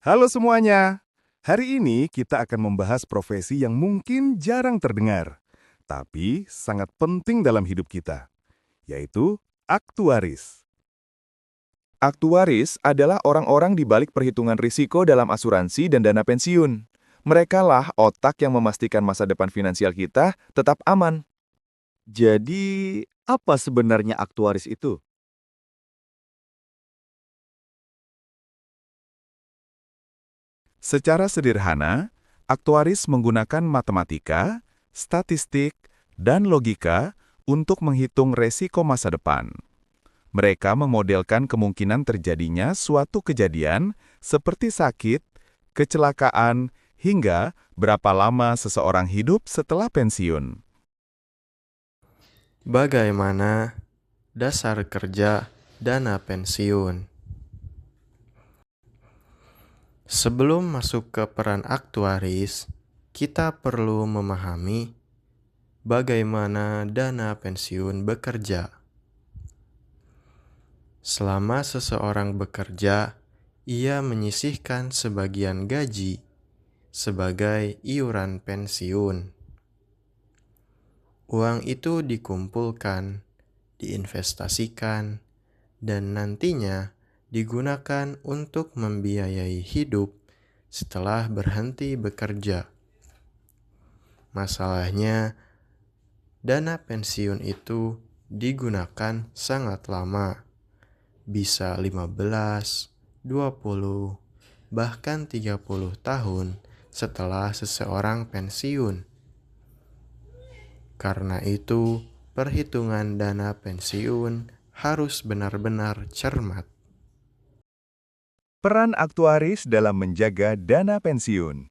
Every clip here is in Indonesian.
Halo semuanya. Hari ini kita akan membahas profesi yang mungkin jarang terdengar, tapi sangat penting dalam hidup kita, yaitu aktuaris. Aktuaris adalah orang-orang di balik perhitungan risiko dalam asuransi dan dana pensiun. Mereka lah otak yang memastikan masa depan finansial kita tetap aman. Jadi, apa sebenarnya aktuaris itu? Secara sederhana, aktuaris menggunakan matematika, statistik, dan logika untuk menghitung resiko masa depan. Mereka memodelkan kemungkinan terjadinya suatu kejadian seperti sakit, kecelakaan, hingga berapa lama seseorang hidup setelah pensiun. Bagaimana dasar kerja dana pensiun? Sebelum masuk ke peran aktuaris, kita perlu memahami bagaimana dana pensiun bekerja. Selama seseorang bekerja, ia menyisihkan sebagian gaji sebagai iuran pensiun. Uang itu dikumpulkan, diinvestasikan, dan nantinya digunakan untuk membiayai hidup setelah berhenti bekerja. Masalahnya, dana pensiun itu digunakan sangat lama, bisa 15, 20, bahkan 30 tahun setelah seseorang pensiun. Karena itu, perhitungan dana pensiun harus benar-benar cermat. Peran aktuaris dalam menjaga dana pensiun.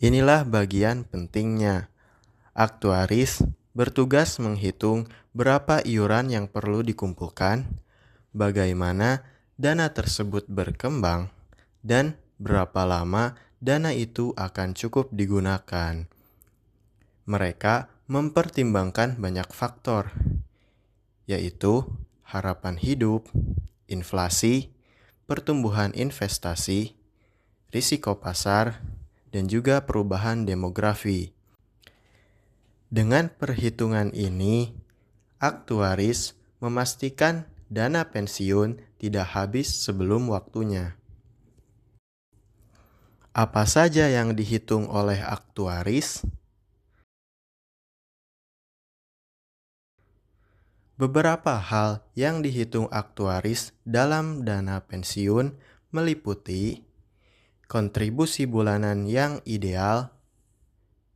Inilah bagian pentingnya. Aktuaris bertugas menghitung berapa iuran yang perlu dikumpulkan, bagaimana dana tersebut berkembang, dan berapa lama dana itu akan cukup digunakan. Mereka mempertimbangkan banyak faktor, yaitu harapan hidup, inflasi, pertumbuhan investasi, risiko pasar, dan juga perubahan demografi. Dengan perhitungan ini, aktuaris memastikan dana pensiun tidak habis sebelum waktunya. Apa saja yang dihitung oleh aktuaris? Beberapa hal yang dihitung aktuaris dalam dana pensiun meliputi kontribusi bulanan yang ideal,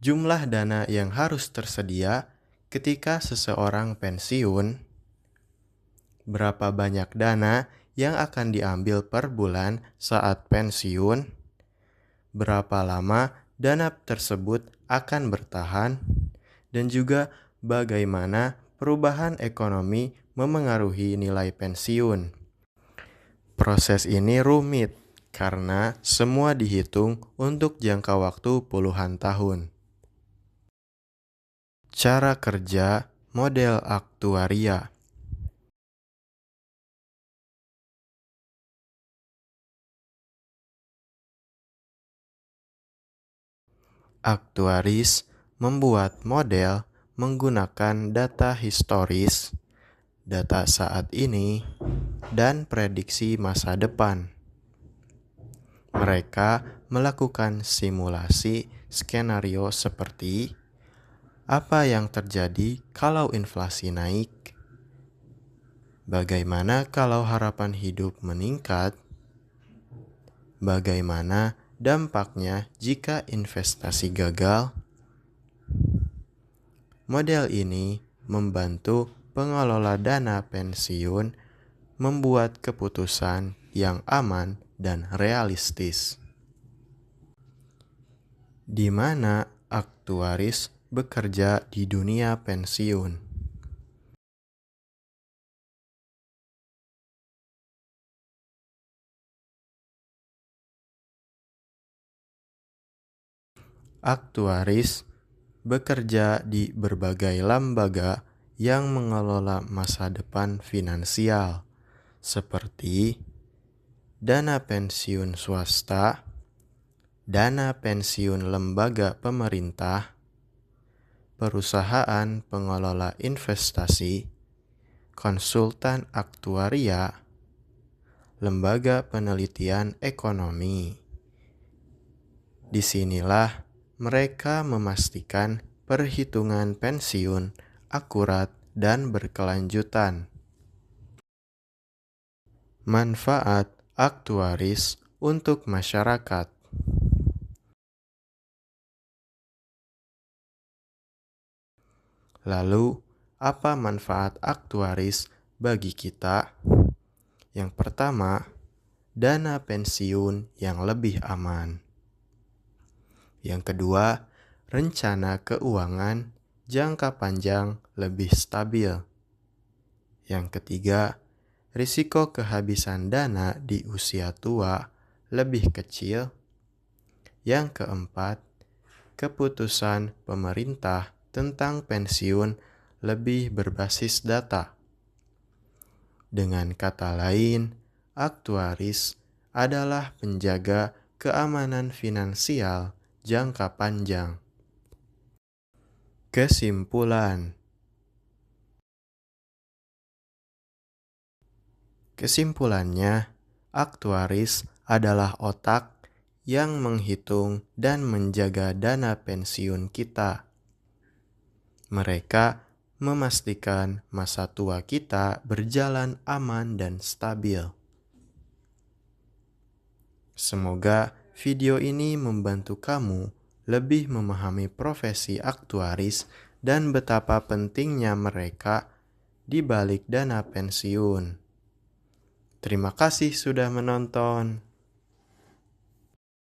jumlah dana yang harus tersedia ketika seseorang pensiun, berapa banyak dana yang akan diambil per bulan saat pensiun, berapa lama dana tersebut akan bertahan, dan juga bagaimana perubahan ekonomi memengaruhi nilai pensiun. Proses ini rumit karena semua dihitung untuk jangka waktu puluhan tahun. Cara kerja model aktuaria. Aktuaris membuat model menggunakan data historis, data saat ini, dan prediksi masa depan. Mereka melakukan simulasi skenario seperti apa yang terjadi kalau inflasi naik, bagaimana kalau harapan hidup meningkat, bagaimana dampaknya jika investasi gagal. Model ini membantu pengelola dana pensiun membuat keputusan yang aman dan realistis. Di mana aktuaris bekerja di dunia pensiun? Aktuaris bekerja di berbagai lembaga yang mengelola masa depan finansial, seperti dana pensiun swasta, dana pensiun lembaga pemerintah, perusahaan pengelola investasi, konsultan aktuaria, lembaga penelitian ekonomi. Disinilah mereka memastikan perhitungan pensiun akurat dan berkelanjutan. Manfaat aktuaris untuk masyarakat. Lalu, apa manfaat aktuaris bagi kita? Yang pertama, dana pensiun yang lebih aman. Yang kedua, rencana keuangan jangka panjang lebih stabil. Yang ketiga, risiko kehabisan dana di usia tua lebih kecil. Yang keempat, keputusan pemerintah tentang pensiun lebih berbasis data. Dengan kata lain, aktuaris adalah penjaga keamanan finansial jangka panjang. Kesimpulan. Kesimpulannya, aktuaris adalah otak yang menghitung dan menjaga dana pensiun kita. Mereka memastikan masa tua kita berjalan aman dan stabil. Semoga video ini membantu kamu lebih memahami profesi aktuaris dan betapa pentingnya mereka di balik dana pensiun. Terima kasih sudah menonton.